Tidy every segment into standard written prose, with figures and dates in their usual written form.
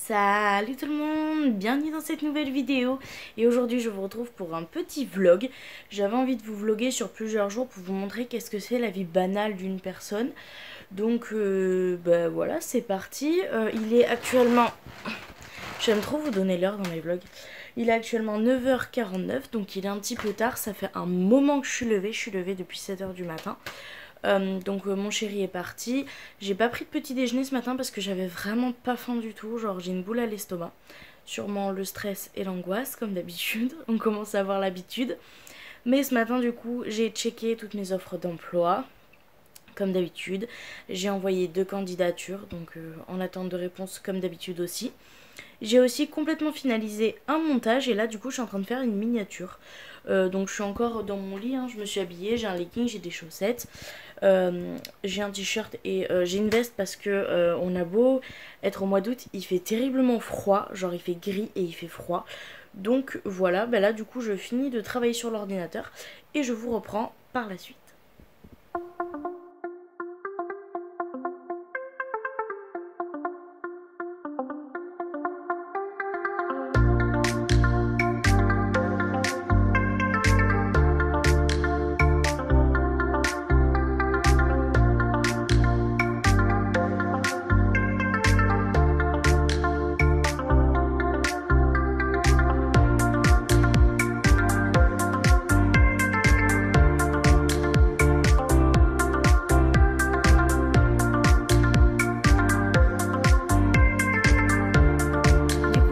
Salut tout le monde, bienvenue dans cette nouvelle vidéo. Et aujourd'hui je vous retrouve pour un petit vlog. J'avais envie de vous vlogger sur plusieurs jours pour vous montrer qu'est-ce que c'est la vie banale d'une personne. Donc voilà, c'est parti. Il est actuellement... J'aime trop vous donner l'heure dans mes vlogs. Il est actuellement 9h49, donc il est un petit peu tard. Ça fait un moment que je suis levée depuis 7h du matin. Mon chéri est parti. J'ai pas pris de petit déjeuner ce matin parce que j'avais vraiment pas faim du tout. Genre j'ai une boule à l'estomac. Sûrement le stress et l'angoisse comme d'habitude. On commence à avoir l'habitude. Mais ce matin du coup j'ai checké toutes mes offres d'emploi. Comme d'habitude. J'ai envoyé 2 candidatures. Donc en attente de réponse comme d'habitude aussi. J'ai aussi complètement finalisé un montage et là du coup je suis en train de faire une miniature. Donc je suis encore dans mon lit, hein, je me suis habillée, j'ai un legging, j'ai des chaussettes, j'ai un t-shirt et j'ai une veste parce que on a beau être au mois d'août, il fait terriblement froid, genre il fait gris et il fait froid. Donc voilà, là du coup je finis de travailler sur l'ordinateur et je vous reprends par la suite.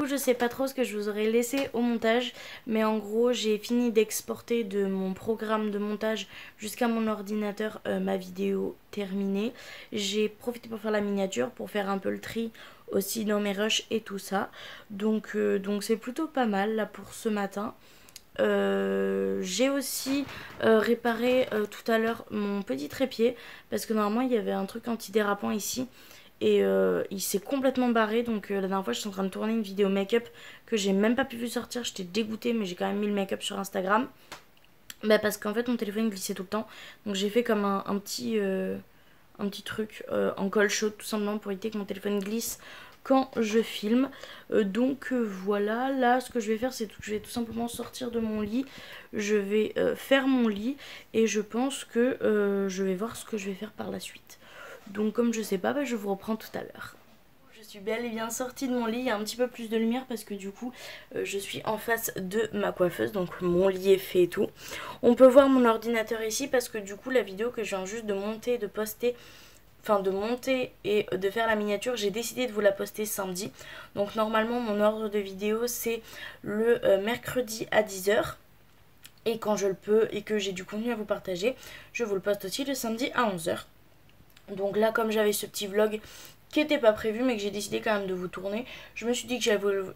Je sais pas trop ce que je vous aurais laissé au montage, mais en gros j'ai fini d'exporter de mon programme de montage jusqu'à mon ordinateur ma vidéo terminée. J'ai profité pour faire la miniature, pour faire un peu le tri aussi dans mes rushs et tout ça. Donc c'est plutôt pas mal là pour ce matin. J'ai aussi réparé tout à l'heure mon petit trépied parce que normalement il y avait un truc antidérapant ici. Et il s'est complètement barré. Donc la dernière fois je suis en train de tourner une vidéo make-up que j'ai même pas pu sortir. J'étais dégoûtée mais j'ai quand même mis le make-up sur Instagram. Parce qu'en fait mon téléphone glissait tout le temps. Donc j'ai fait comme un petit truc en colle chaude tout simplement pour éviter que mon téléphone glisse quand je filme. Voilà, là ce que je vais faire c'est que je vais tout simplement sortir de mon lit. Je vais faire mon lit et je pense que je vais voir ce que je vais faire par la suite. Donc comme je sais pas, je vous reprends tout à l'heure. Je suis bel et bien sortie de mon lit, il y a un petit peu plus de lumière parce que du coup je suis en face de ma coiffeuse, donc mon lit est fait et tout. On peut voir mon ordinateur ici parce que du coup la vidéo que je viens juste de monter, de poster, enfin de monter et de faire la miniature, j'ai décidé de vous la poster samedi. Donc normalement mon ordre de vidéo c'est le mercredi à 10h. Et quand je le peux et que j'ai du contenu à vous partager, je vous le poste aussi le samedi à 11h. Donc là comme j'avais ce petit vlog qui n'était pas prévu mais que j'ai décidé quand même de vous tourner, je me suis dit que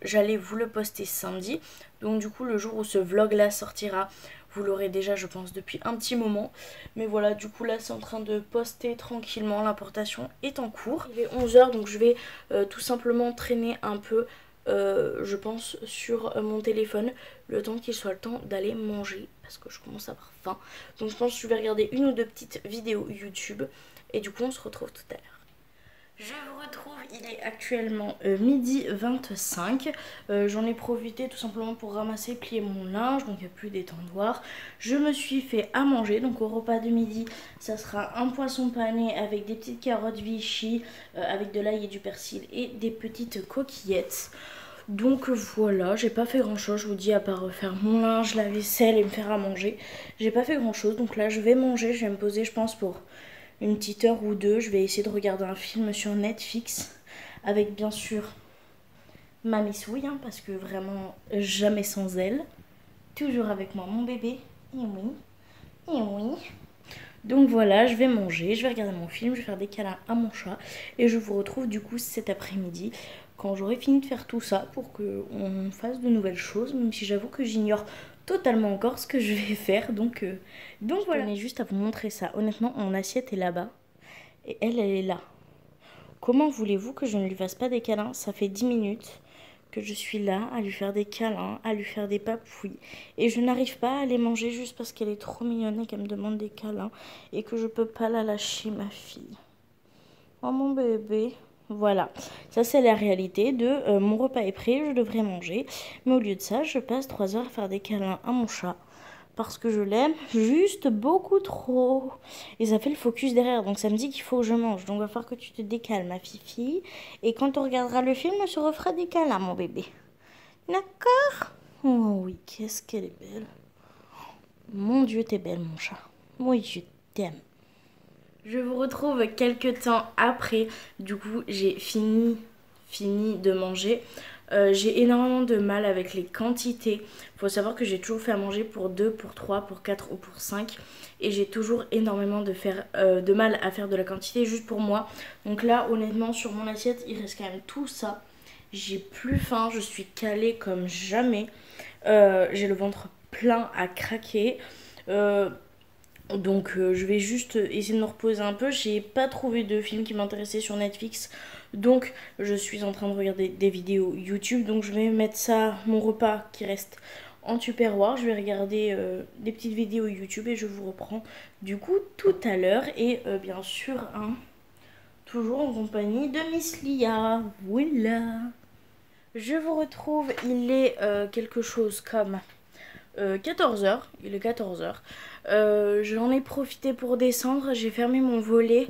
j'allais vous le poster samedi. Donc du coup le jour où ce vlog là sortira, vous l'aurez déjà je pense depuis un petit moment. Mais voilà, du coup là c'est en train de poster tranquillement, l'importation est en cours. Il est 11h donc je vais tout simplement traîner un peu je pense sur mon téléphone le temps qu'il soit le temps d'aller manger parce que je commence à avoir faim. Donc je pense que je vais regarder une ou deux petites vidéos YouTube. Et du coup on se retrouve tout à l'heure. Je vous retrouve, il est actuellement midi 25. J'en ai profité tout simplement pour ramasser, plier mon linge, donc il n'y a plus d'étendoir. Je me suis fait à manger, donc au repas de midi, ça sera un poisson pané avec des petites carottes Vichy, avec de l'ail et du persil et des petites coquillettes. Donc voilà, j'ai pas fait grand chose, je vous dis, à part faire mon linge, la vaisselle et me faire à manger. J'ai pas fait grand chose, donc là je vais manger, je vais me poser je pense pour une petite heure ou deux. Je vais essayer de regarder un film sur Netflix avec bien sûr ma Missouille, hein, parce que vraiment jamais sans elle. Toujours avec moi mon bébé, et oui, et oui. Donc voilà, je vais manger, je vais regarder mon film, je vais faire des câlins à mon chat. Et je vous retrouve du coup cet après-midi quand j'aurai fini de faire tout ça pour qu'on fasse de nouvelles choses. Même si j'avoue que j'ignore totalement encore ce que je vais faire. Donc voilà. Je tenais juste à vous montrer ça. Honnêtement, mon assiette est là-bas. Et elle est là. Comment voulez-vous que je ne lui fasse pas des câlins? Ça fait 10 minutes que je suis là à lui faire des câlins, à lui faire des papouilles. Et je n'arrive pas à aller manger juste parce qu'elle est trop mignonne et qu'elle me demande des câlins. Et que je peux pas la lâcher, ma fille. Oh mon bébé. Voilà, ça c'est la réalité de mon repas est prêt, je devrais manger. Mais au lieu de ça, je passe 3 heures à faire des câlins à mon chat. Parce que je l'aime juste beaucoup trop. Et ça fait le focus derrière, donc ça me dit qu'il faut que je mange. Donc il va falloir que tu te décales, ma fifi. Et quand on regardera le film, on se refera des câlins, mon bébé. D'accord? Oh oui, qu'est-ce qu'elle est belle. Mon Dieu, t'es belle, mon chat. Oui, je t'aime. Je vous retrouve quelques temps après. Du coup, j'ai fini de manger. J'ai énormément de mal avec les quantités. Faut savoir que j'ai toujours fait à manger pour 2, pour 3, pour 4 ou pour 5. Et j'ai toujours énormément de mal à faire de la quantité juste pour moi. Donc là, honnêtement, sur mon assiette, il reste quand même tout ça. J'ai plus faim, je suis calée comme jamais. J'ai le ventre plein à craquer. Donc je vais juste essayer de me reposer un peu. J'ai pas trouvé de film qui m'intéressait sur Netflix. Donc je suis en train de regarder des vidéos YouTube. Donc je vais mettre ça, mon repas qui reste en Tupperware. Je vais regarder des petites vidéos YouTube et je vous reprends du coup tout à l'heure. Et bien sûr, hein, toujours en compagnie de Miss Lia. Voilà. Je vous retrouve, il est quelque chose comme 14h, il est 14h. J'en ai profité pour descendre, j'ai fermé mon volet,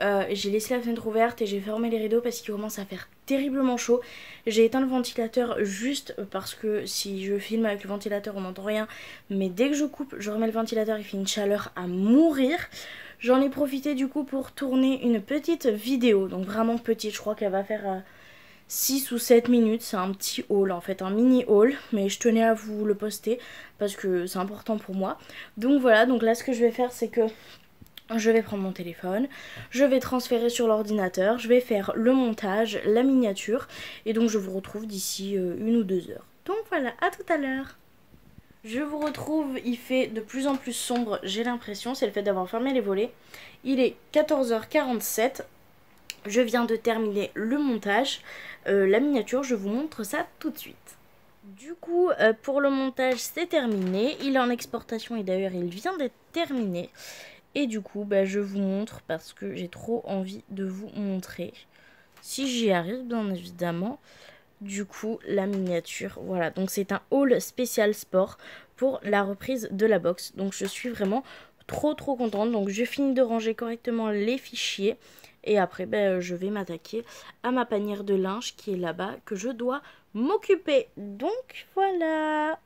j'ai laissé la fenêtre ouverte et j'ai fermé les rideaux parce qu'il commence à faire terriblement chaud. J'ai éteint le ventilateur juste parce que si je filme avec le ventilateur on n'entend rien, mais dès que je coupe, je remets le ventilateur, il fait une chaleur à mourir. J'en ai profité du coup pour tourner une petite vidéo, donc vraiment petite, je crois qu'elle va faire 6 ou 7 minutes, c'est un petit haul en fait, un mini haul, mais je tenais à vous le poster parce que c'est important pour moi. Donc voilà, donc là ce que je vais faire c'est que je vais prendre mon téléphone, je vais transférer sur l'ordinateur, je vais faire le montage, la miniature, et donc je vous retrouve d'ici 1 ou 2 heures. Donc voilà, à tout à l'heure. Je vous retrouve, il fait de plus en plus sombre, j'ai l'impression, c'est le fait d'avoir fermé les volets. Il est 14h47. Je viens de terminer le montage, la miniature, je vous montre ça tout de suite. Du coup, pour le montage, c'est terminé. Il est en exportation et d'ailleurs, il vient d'être terminé. Et du coup, je vous montre parce que j'ai trop envie de vous montrer. Si j'y arrive, bien évidemment. Du coup, la miniature, voilà. Donc, c'est un haul spécial sport pour la reprise de la box. Donc, je suis vraiment trop contente. Donc, je finis de ranger correctement les fichiers. Et après, je vais m'attaquer à ma panière de linge qui est là-bas, que je dois m'occuper. Donc, voilà.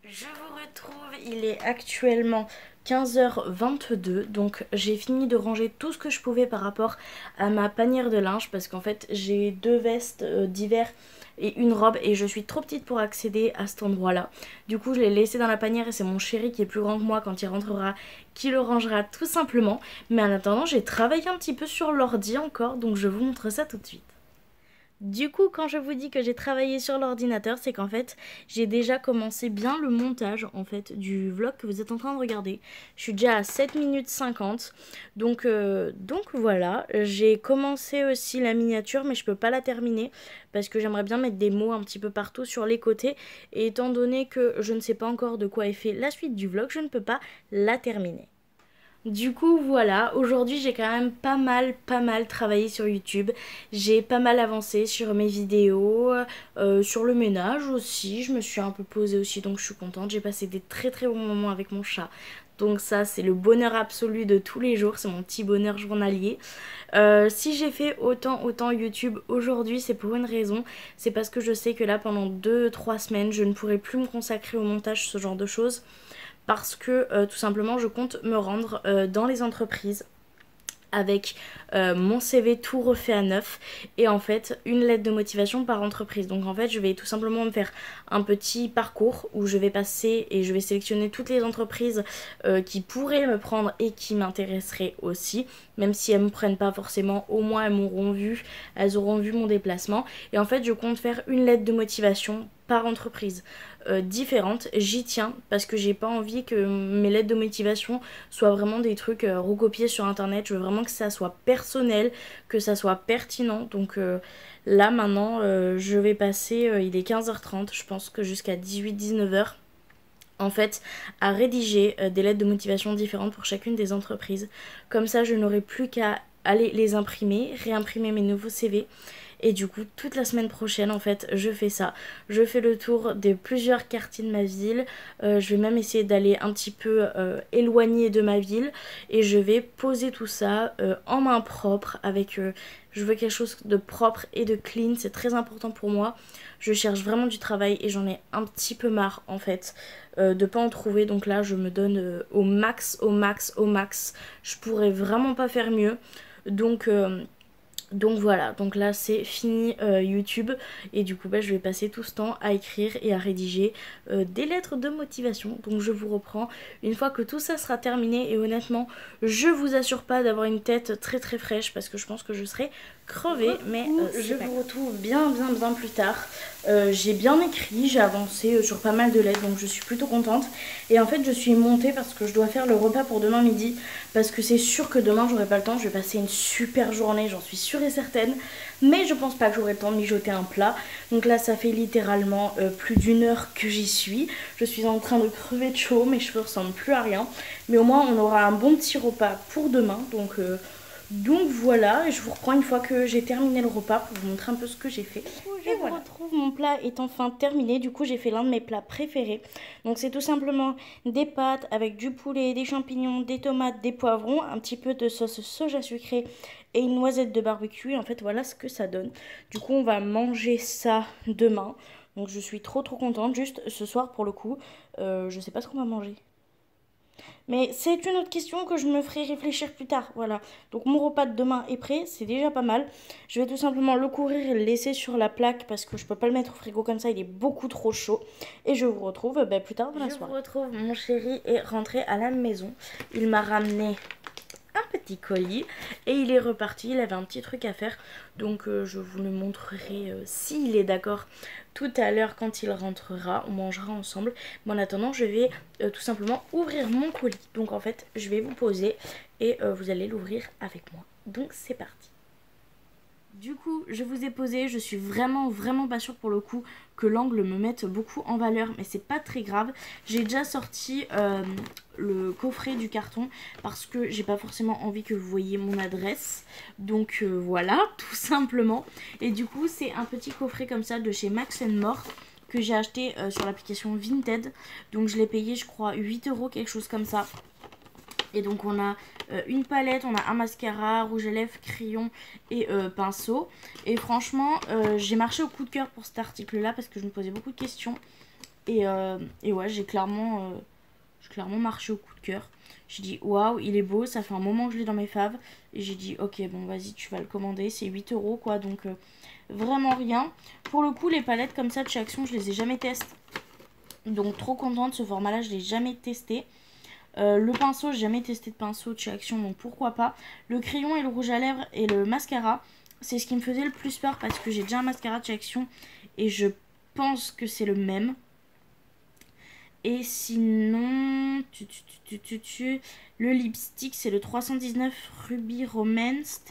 Je vous retrouve, il est actuellement 15h22, donc j'ai fini de ranger tout ce que je pouvais par rapport à ma panière de linge parce qu'en fait j'ai 2 vestes d'hiver et une robe et je suis trop petite pour accéder à cet endroit là. Du coup je l'ai laissé dans la panière et c'est mon chéri qui est plus grand que moi quand il rentrera qui le rangera tout simplement. Mais en attendant j'ai travaillé un petit peu sur l'ordi encore, donc je vous montre ça tout de suite. Du coup, quand je vous dis que j'ai travaillé sur l'ordinateur, c'est qu'en fait, j'ai déjà commencé bien le montage en fait du vlog que vous êtes en train de regarder. Je suis déjà à 7 minutes 50. Donc voilà, j'ai commencé aussi la miniature, mais je peux pas la terminer parce que j'aimerais bien mettre des mots un petit peu partout sur les côtés. Et étant donné que je ne sais pas encore de quoi est fait la suite du vlog, je ne peux pas la terminer. Du coup voilà, aujourd'hui j'ai quand même pas mal travaillé sur YouTube. J'ai pas mal avancé sur mes vidéos, sur le ménage aussi. Je me suis un peu posée aussi donc je suis contente. J'ai passé des très bons moments avec mon chat. Donc ça c'est le bonheur absolu de tous les jours, c'est mon petit bonheur journalier. Si j'ai fait autant YouTube aujourd'hui c'est pour une raison. C'est parce que je sais que là pendant 2-3 semaines je ne pourrai plus me consacrer au montage, ce genre de choses. Parce que tout simplement je compte me rendre dans les entreprises avec mon CV tout refait à neuf et en fait une lettre de motivation par entreprise. Donc en fait je vais tout simplement me faire un petit parcours où je vais passer et je vais sélectionner toutes les entreprises qui pourraient me prendre et qui m'intéresseraient aussi, même si elles me prennent pas forcément, au moins elles auront vu mon déplacement. Et en fait je compte faire une lettre de motivation par entreprise différente. J'y tiens parce que j'ai pas envie que mes lettres de motivation soient vraiment des trucs recopiés sur internet. Je veux vraiment que ça soit personnel, que ça soit pertinent. Donc là maintenant je vais passer, il est 15h30, je pense que jusqu'à 18-19h en fait à rédiger des lettres de motivation différentes pour chacune des entreprises. Comme ça je n'aurai plus qu'à aller les imprimer, réimprimer mes nouveaux CV. Et du coup, toute la semaine prochaine, en fait, je fais ça. Je fais le tour de plusieurs quartiers de ma ville. Je vais même essayer d'aller un petit peu éloigné de ma ville. Et je vais poser tout ça en main propre avec... je veux quelque chose de propre et de clean. C'est très important pour moi. Je cherche vraiment du travail et j'en ai un petit peu marre, en fait, de pas en trouver. Donc là, je me donne au max, au max, au max. Je pourrais vraiment pas faire mieux. Donc voilà, donc là c'est fini YouTube et du coup je vais passer tout ce temps à écrire et à rédiger des lettres de motivation. Donc je vous reprends une fois que tout ça sera terminé et honnêtement je vous assure pas d'avoir une tête très très fraîche parce que je pense que je serai crevée, mais je vous retrouve bien plus tard. J'ai bien écrit, j'ai avancé sur pas mal de lettres donc je suis plutôt contente et en fait je suis montée parce que je dois faire le repas pour demain midi parce que c'est sûr que demain j'aurai pas le temps, je vais passer une super journée, j'en suis sûre et certaine, mais je pense pas que j'aurai le temps de mijoter un plat. Donc là ça fait littéralement plus d'une heure que j'y suis, je suis en train de crever de chaud, mes cheveux ressemblent plus à rien, mais au moins on aura un bon petit repas pour demain. Donc voilà, et je vous reprends une fois que j'ai terminé le repas pour vous montrer un peu ce que j'ai fait. Je vous retrouve, mon plat est enfin terminé. Du coup j'ai fait l'un de mes plats préférés. Donc c'est tout simplement des pâtes avec du poulet, des champignons, des tomates, des poivrons, un petit peu de sauce soja sucrée et une noisette de barbecue. Et en fait voilà ce que ça donne. Du coup on va manger ça demain. Donc je suis trop contente. Juste ce soir pour le coup, je sais pas ce qu'on va manger. Mais c'est une autre question que je me ferai réfléchir plus tard. Voilà. Donc mon repas de demain est prêt. C'est déjà pas mal. Je vais tout simplement le couvrir et le laisser sur la plaque parce que je peux pas le mettre au frigo comme ça. Il est beaucoup trop chaud. Et je vous retrouve plus tard dans la soirée. Je vous retrouve. Mon chéri est rentré à la maison. Il m'a ramené un petit colis et il est reparti. Il avait un petit truc à faire. Donc je vous le montrerai s'il est d'accord tout à l'heure quand il rentrera. On mangera ensemble. Mais en attendant je vais tout simplement ouvrir mon colis. Donc en fait je vais vous poser et vous allez l'ouvrir avec moi. Donc c'est parti. Du coup, je vous ai posé, je suis vraiment pas sûre pour le coup que l'angle me mette beaucoup en valeur, mais c'est pas très grave. J'ai déjà sorti le coffret du carton parce que j'ai pas forcément envie que vous voyiez mon adresse. Donc voilà, tout simplement. Et du coup, c'est un petit coffret comme ça de chez Max More que j'ai acheté sur l'application Vinted. Donc je l'ai payé, je crois, 8 € quelque chose comme ça. Et donc on a une palette, on a un mascara, rouge à lèvres, crayon et pinceau. Et franchement j'ai marché au coup de cœur pour cet article là parce que je me posais beaucoup de questions. Et ouais, j'ai clairement marché au coup de cœur. J'ai dit waouh, il est beau, ça fait un moment que je l'ai dans mes faves. Et j'ai dit ok, bon vas-y, tu vas le commander, c'est 8 € quoi, donc vraiment rien. Pour le coup les palettes comme ça de chez Action je les ai jamais testées. Donc trop contente, ce format là je l'ai jamais testé. Le pinceau, j'ai jamais testé de pinceau de chez Action, donc pourquoi pas. Le crayon et le rouge à lèvres et le mascara, c'est ce qui me faisait le plus peur parce que j'ai déjà un mascara de chez Action et je pense que c'est le même. Et sinon, le lipstick, c'est le 319 Ruby Romance.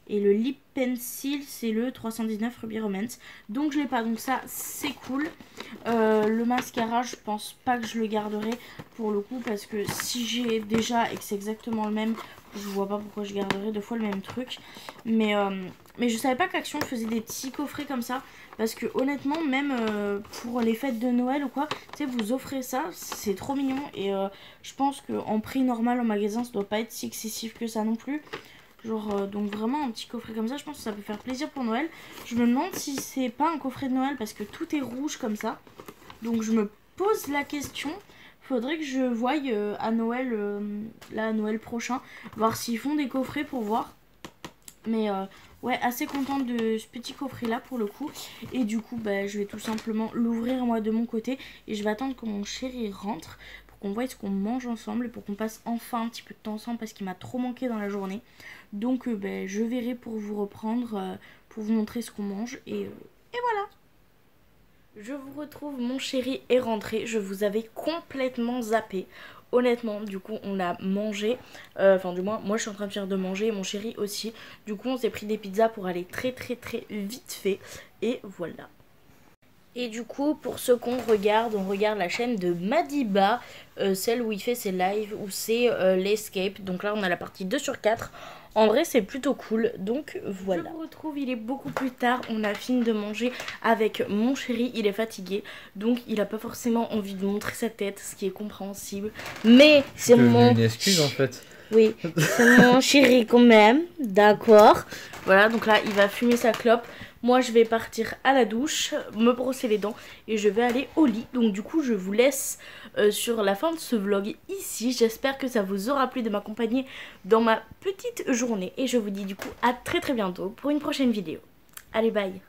Et le lip pencil, c'est le 319 Ruby Romance. Donc je l'ai pas, donc ça c'est cool. Le mascara, je pense pas que je le garderai pour le coup. Parce que si j'ai déjà et que c'est exactement le même, je vois pas pourquoi je garderai deux fois le même truc. Mais je savais pas qu'Action faisait des petits coffrets comme ça. Parce que honnêtement, même pour les fêtes de Noël ou quoi, tu sais, vous offrez ça, c'est trop mignon. Et je pense qu'en prix normal en magasin, ça doit pas être si excessif que ça non plus. Genre, donc vraiment un petit coffret comme ça, je pense que ça peut faire plaisir pour Noël. Je me demande si c'est pas un coffret de Noël parce que tout est rouge comme ça. Donc je me pose la question. Faudrait que je voie à Noël, là à Noël prochain, voir s'ils font des coffrets pour voir. Mais ouais, assez contente de ce petit coffret là pour le coup. Et du coup je vais tout simplement l'ouvrir moi de mon côté. Et je vais attendre que mon chéri rentre pour qu'on voie ce qu'on mange ensemble. Et pour qu'on passe enfin un petit peu de temps ensemble parce qu'il m'a trop manqué dans la journée. Donc je verrai pour vous reprendre, pour vous montrer ce qu'on mange. Et voilà. Je vous retrouve, mon chéri est rentré. Je vous avais complètement zappé. Honnêtement, du coup on a mangé, enfin du moins moi je suis en train de faire de manger, mon chéri aussi. Du coup on s'est pris des pizzas pour aller très vite fait. Et voilà. Et du coup pour ceux qu'on regarde, on regarde la chaîne de Madiba, celle où il fait ses lives, où c'est l'Escape. Donc là on a la partie 2/4. En vrai c'est plutôt cool, donc voilà. Je vous retrouve, il est beaucoup plus tard, on a fini de manger avec mon chéri, il est fatigué, donc il a pas forcément envie de montrer sa tête, ce qui est compréhensible. Mais c'est mon... une excuse en fait. Oui, c'est mon chéri quand même, d'accord. Voilà, donc là il va fumer sa clope. Moi je vais partir à la douche, me brosser les dents et je vais aller au lit. Donc du coup je vous laisse sur la fin de ce vlog ici. J'espère que ça vous aura plu de m'accompagner dans ma petite journée. Et je vous dis du coup à très bientôt pour une prochaine vidéo. Allez bye.